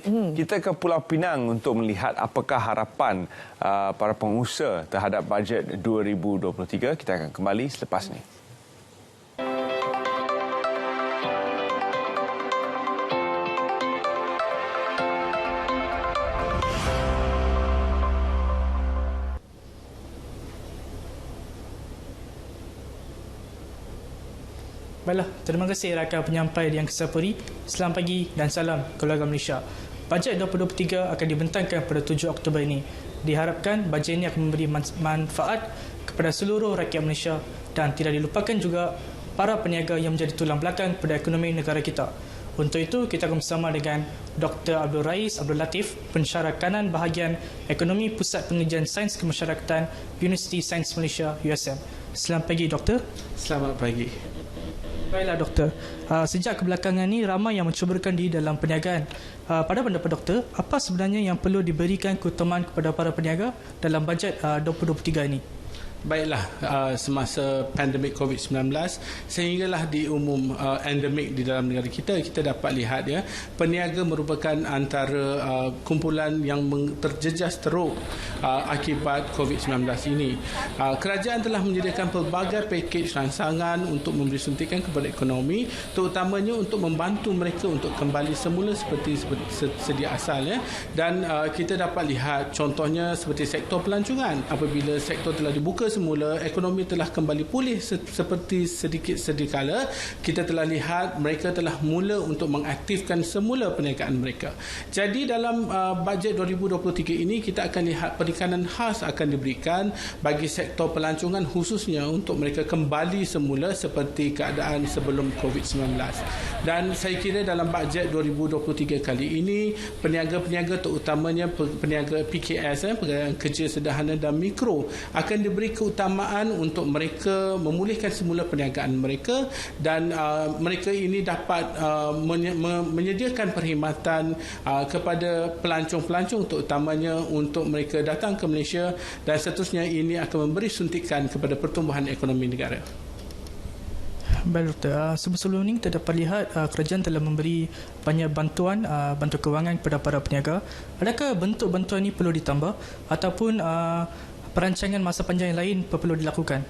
Kita ke Pulau Pinang untuk melihat apakah harapan para pengusaha terhadap bajet 2023. Kita akan kembali selepas ini. Baiklah, terima kasih rakan penyampai yang kesapuri. Selamat pagi dan salam keluarga Malaysia. Bajet 2023 akan dibentangkan pada 7 Oktober ini. Diharapkan bajet ini akan memberi manfaat kepada seluruh rakyat Malaysia dan tidak dilupakan juga para peniaga yang menjadi tulang belakang pada ekonomi negara kita. Untuk itu, kita akan bersama dengan Dr. Abdul Rais Abdul Latif, pensyarah kanan bahagian Ekonomi Pusat Pengajian Sains Kemasyarakatan Universiti Sains Malaysia USM. Selamat pagi, Doktor. Selamat pagi. Baiklah doktor, sejak kebelakangan ini ramai yang mencubakan diri dalam perniagaan. Pada pendapat doktor, apa sebenarnya yang perlu diberikan keutamaan kepada para peniaga dalam bajet 2023 ini? Baiklah, semasa pandemik COVID-19 sehinggalah di umum endemik di dalam negara kita, kita dapat lihat ya, peniaga merupakan antara kumpulan yang terjejas teruk akibat COVID-19 ini. Kerajaan telah menyediakan pelbagai pakej rancangan untuk memberi suntikan kepada ekonomi, terutamanya untuk membantu mereka untuk kembali semula seperti sedia asal ya. Dan kita dapat lihat contohnya seperti sektor pelancongan. Apabila sektor telah dibuka semula, ekonomi telah kembali pulih seperti sedikit-sedikala, kita telah lihat mereka telah mula untuk mengaktifkan semula perniagaan mereka. Jadi dalam bajet 2023 ini kita akan lihat penekanan khas akan diberikan bagi sektor pelancongan khususnya untuk mereka kembali semula seperti keadaan sebelum COVID-19. Dan saya kira dalam bajet 2023 kali ini, peniaga-peniaga terutamanya peniaga PKS, pekerjaan kerja sederhana dan mikro, akan diberi keutamaan untuk mereka memulihkan semula perniagaan mereka dan mereka ini dapat menyediakan perkhidmatan kepada pelancong-pelancong terutamanya untuk mereka datang ke Malaysia, dan seterusnya ini akan memberi suntikan kepada pertumbuhan ekonomi negara. Baik doktor, sebelum ini kita dapat lihat kerajaan telah memberi banyak bantuan kewangan kepada para peniaga. Adakah bentuk bantuan ini perlu ditambah ataupun perancangan masa panjang yang lain perlu dilakukan?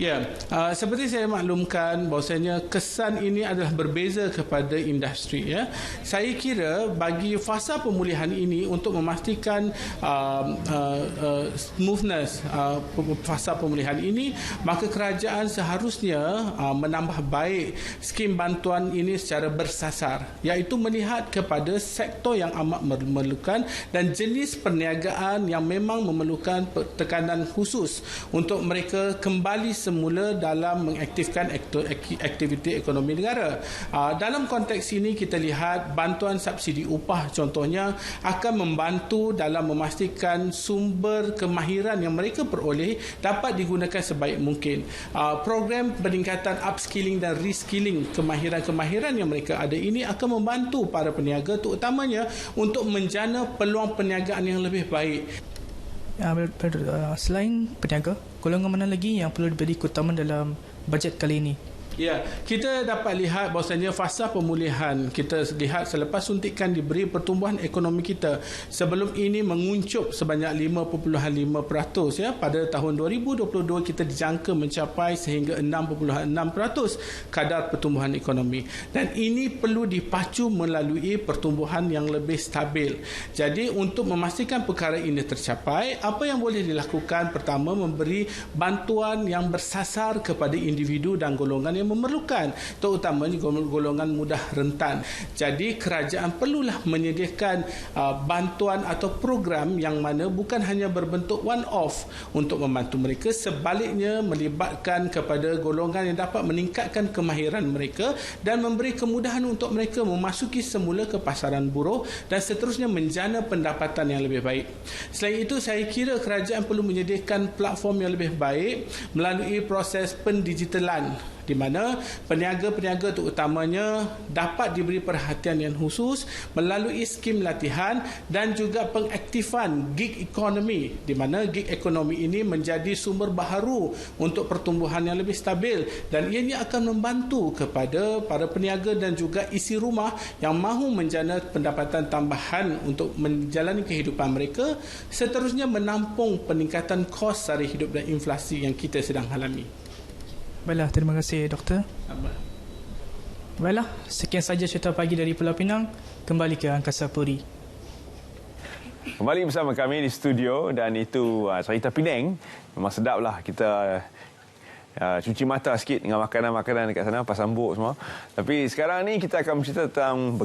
Ya, seperti saya maklumkan bahawasanya kesan ini adalah berbeza kepada industri ya. Saya kira bagi fasa pemulihan ini untuk memastikan smoothness fasa pemulihan ini, maka kerajaan seharusnya menambah baik skim bantuan ini secara bersasar, iaitu melihat kepada sektor yang amat memerlukan dan jenis perniagaan yang memang memerlukan tekanan khusus untuk mereka kembali semula dalam mengaktifkan aktiviti ekonomi negara. Dalam konteks ini kita lihat bantuan subsidi upah contohnya akan membantu dalam memastikan sumber kemahiran yang mereka peroleh dapat digunakan sebaik mungkin. Program peningkatan upskilling dan reskilling kemahiran-kemahiran yang mereka ada ini akan membantu para peniaga terutamanya untuk menjana peluang perniagaan yang lebih baik. Selain peniaga, golongan mana lagi yang perlu diberi keutamaan dalam bajet kali ini? Ya, kita dapat lihat bahawasanya fasa pemulihan kita lihat selepas suntikan diberi pertumbuhan ekonomi kita sebelum ini menguncup sebanyak 5.5% ya. Pada tahun 2022 kita dijangka mencapai sehingga 6.6% kadar pertumbuhan ekonomi, dan ini perlu dipacu melalui pertumbuhan yang lebih stabil. Jadi untuk memastikan perkara ini tercapai, apa yang boleh dilakukan? Pertama, memberi bantuan yang bersasar kepada individu dan golongan yang memerlukan, terutamanya golongan mudah rentan. Jadi kerajaan perlulah menyediakan bantuan atau program yang mana bukan hanya berbentuk one off untuk membantu mereka, sebaliknya melibatkan kepada golongan yang dapat meningkatkan kemahiran mereka dan memberi kemudahan untuk mereka memasuki semula ke pasaran buruh dan seterusnya menjana pendapatan yang lebih baik. Selain itu, saya kira kerajaan perlu menyediakan platform yang lebih baik melalui proses pendigitalan di mana peniaga-peniaga terutamanya dapat diberi perhatian yang khusus melalui skim latihan dan juga pengaktifan gig economy, di mana gig economy ini menjadi sumber baharu untuk pertumbuhan yang lebih stabil, dan ianya akan membantu kepada para peniaga dan juga isi rumah yang mahu menjana pendapatan tambahan untuk menjalani kehidupan mereka, seterusnya menampung peningkatan kos sara hidup dan inflasi yang kita sedang alami. Baiklah, terima kasih Doktor. Baiklah, sekian saja cerita pagi dari Pulau Pinang. Kembali ke Angkasa Puri. Kembali bersama kami di studio, dan itu cerita Penang. Memang sedap lah kita cuci mata sikit dengan makanan-makanan dekat sana, pasambuk semua. Tapi sekarang ni kita akan bercerita tentang